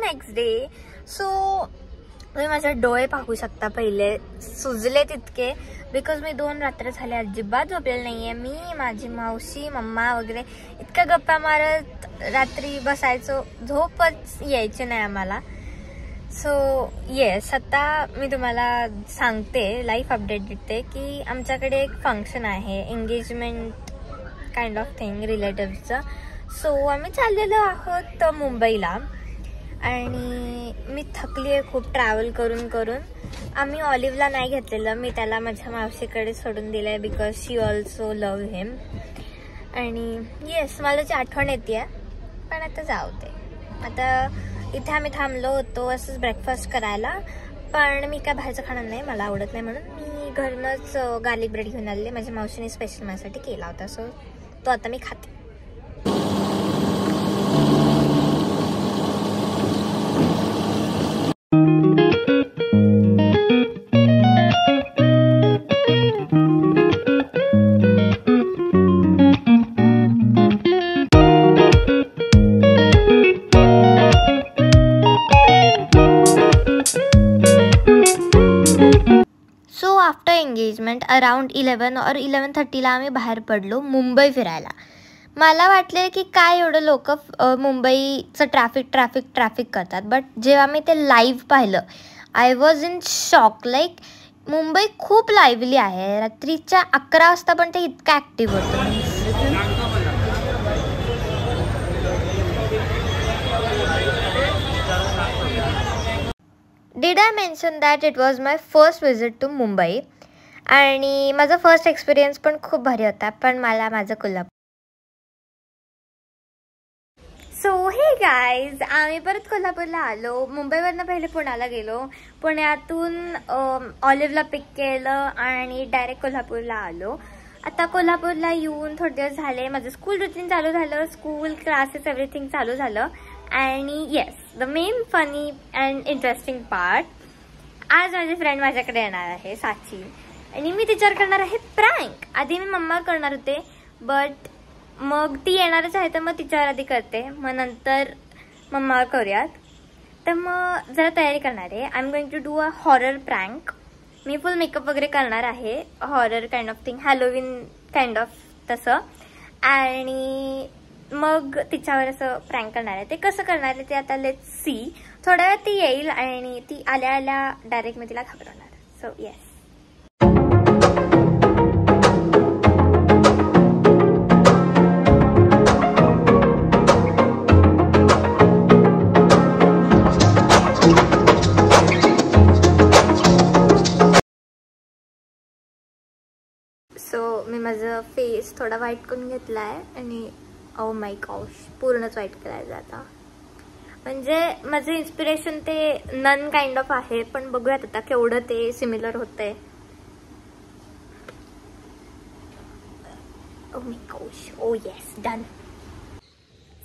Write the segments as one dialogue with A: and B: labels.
A: Next day. So तुम्ही माझे डोळे पाहू शकता, पहिले सुजले तितके, बिकॉज मी 2 रात्र झाले अजिबात झोपलेले नाहीये. मी, माझी मावशी, मम्मा वगैरे इतक्या गप्पा मारत रात्री बसायचो, झोपच यायची नाही आम्हाला. सो येस, आता मी तुम्हाला सांगते, लाईफ अपडेट देते की आमच्याकडे एक फंक्शन आहे, एंगेजमेंट काइंड ऑफ थिंग रिलेटिव्हचं. सो आम्ही चाललेलो आहोत मुंबईला आणि मी थकली आहे खूप ट्रॅव्हल करून करून. आम्ही ऑलिव्हला नाही घेतलेलं, मी त्याला माझ्या मावशीकडे सोडून दिलं आहे बिकॉज शी ऑल्सो लव्ह हिम. आणि येस, मला त्याची आठवण येते, पण आता जाऊ दे. आता इथे आम्ही थांबलो होतो असंच ब्रेकफास्ट करायला, पण मी काय बाहेरचं खाणार नाही, मला आवडत नाही म्हणून मी घरूनच गार्लिक ब्रेड घेऊन आले. माझ्या मावशीने स्पेशल माझ्यासाठी केला होता, सो तो आता मी खाते. आफ्टर एंगेजमेंट अराउंड 11 और 11:30ला आम्ही बाहेर पडलो मुंबई फिरायला. मला वाटले की काय एवढं लोक मुंबईचं ट्रॅफिक करतात, बट जेव्हा मी ते लाईव्ह पाहिलं, I was in shock. Like Mumbai खूप लाईव्हली आहे. रात्रीच्या 11 वाजता पण ते इतकं ॲक्टिव्ह होतं. Did I mention that it was my first visit to Mumbai? आणि माझा फर्स्ट एक्सपिरियन्स पण खूप भारी होता, पण मला माझं कोल्हापूर. सो हे गाईज, आम्ही परत कोल्हापूरला आलो. मुंबईवरनं पहिले पुण्याला गेलो, पुण्यातून ऑलिव्हला पिक केलं आणि डायरेक्ट कोल्हापूरला आलो. आता कोल्हापूरला येऊन थोडे दिवस झाले, माझं स्कूल रुटीन चालू झालं, स्कूल क्लासेस एव्हरीथिंग चालू झालं. आणि yes, the main funny and interesting part, आज माझी फ्रेंड माझ्याकडे येणार आहे, साची, आणि मी तिच्यावर करणार आहे प्रँक. आधी मी मम्मा करणार होते, बट मग ती येणारच आहे तर मग तिच्यावर आधी करते, मग नंतर मम्मावर करूयात. तर मग जरा तयारी करणार आहे. I am going to do a horror prank. मी फुल मेकअप वगैरे करणार आहे, horror kind of thing, Halloween kind of तसं. आणि मग तिच्यावर असं प्रँक करणार आहे. ते कसं करणार आहे ते आता लेट्स सी. थोड्या वेळात ती येईल आणि ती आल्या आल्या डायरेक्ट मी तिला घाबरवणार. So yes. सो मी माझं फेस थोडा व्हाईट करून घेतला आहे आणि ओ माय गॉश, पूर्णच व्हाईट करायचं आता. म्हणजे माझं इन्स्पिरेशन ते नन काइंड ऑफ आहे, पण बघूयात आता केवढं ते सिमिलर होतंय. Oh my gosh, oh yes, done.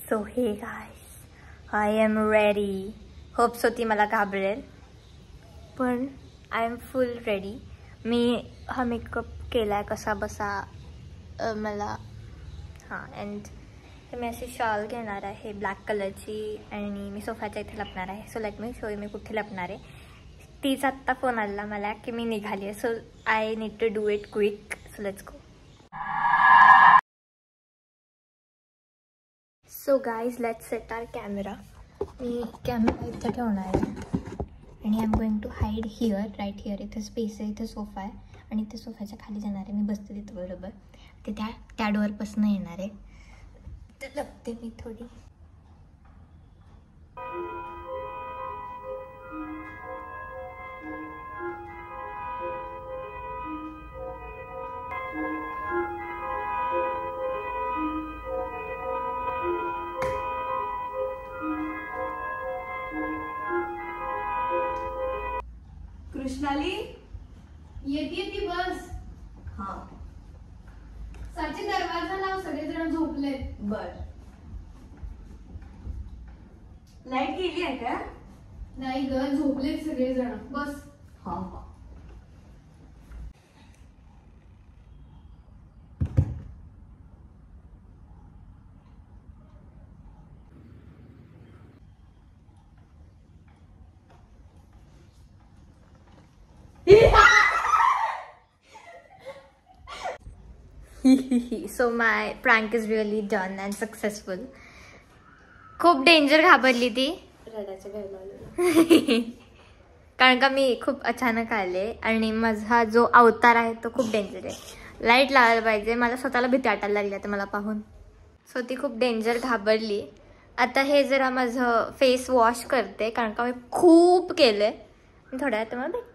A: So hey guys, I am ready. Hope so ती मला घाबरेल, पण आय एम फुल रेडी. मी हा मेकअप केलाय कसा बसा मला. हां, अँड मी अशी शॉल घेणार आहे ब्लॅक कलरची आणि मी सोफ्याच्या इथे लपणार आहे. So let me show you मी कुठे लपणार आहे. तीच आत्ता फोन आला मला की मी निघाली आहे. So I need to do it quick. So let's go. So guys, let's set our camera. मी कॅमेरा इथे ठेवणार आहे आणि I am going to hide here, right here. इथे स्पेस आहे, इथे सोफा आहे आणि इथे सोफ्याच्या खाली जाणार आहे. मी बसते तिथं बरोबर, ते त्या डोअरपासून येणार आहे. तर लपते मी थोडी.
B: कृष्णाली येते ती बस. हा, साची दरवाजा लाव, सगळेजण झोपले. बर. लाईट गेली आहे का? नाही ग, झोपलेत सगळेजण. बस. हा हा.
A: So my prank is really done and successful. खूप डेंजर घाबरली ती,
B: रडायचं घ्यायला आलेलं.
A: कारण का मी खूप अचानक आले आणि माझा जो अवतार आहे तो खूप डेंजर आहे. लाईट लावायला पाहिजे, मला स्वतःला भीती वाटायला लागली आता मला पाहून. सो ती खूप डेंजर घाबरली. आता हे जरा माझं फेस वॉश करते कारण का मी खूप केलंय. थोड्या वेळात तुम्हाला भेटते.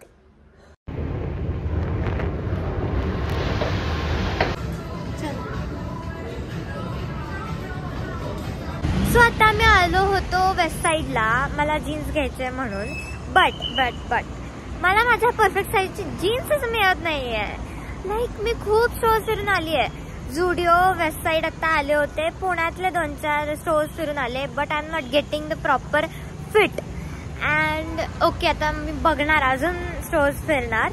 A: सो आता मी आलो होतो वेस्ट साईडला मला जीन्स घ्यायचे म्हणून. बट मला माझ्या परफेक्ट साईजची जीन्सच मिळत नाहीये. लाईक मी खूप स्टोअर्स फिरून आली आहे. झुडिओ, वेस्ट साईड आता आले होते, पुण्यातले 2-4 स्टोअर्स फिरून आले. But I am not getting the proper fit. And okay आता मी बघणार, अजून स्टोअर्स फिरणार.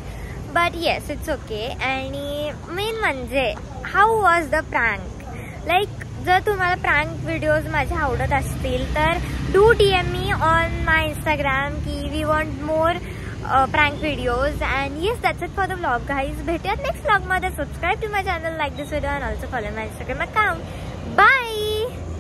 A: But yes it's okay. आणि मेन म्हणजे how was the prank. Like जर तुम्हाला प्रँक व्हिडिओज माझे आवडत असतील तर do DM me on my Instagram की we want more prank videos. And yes, that's it for the vlog guys. भेटूयात नेक्स्ट vlog मध्ये. Subscribe to my channel, like this video and also follow my Instagram account. Bye.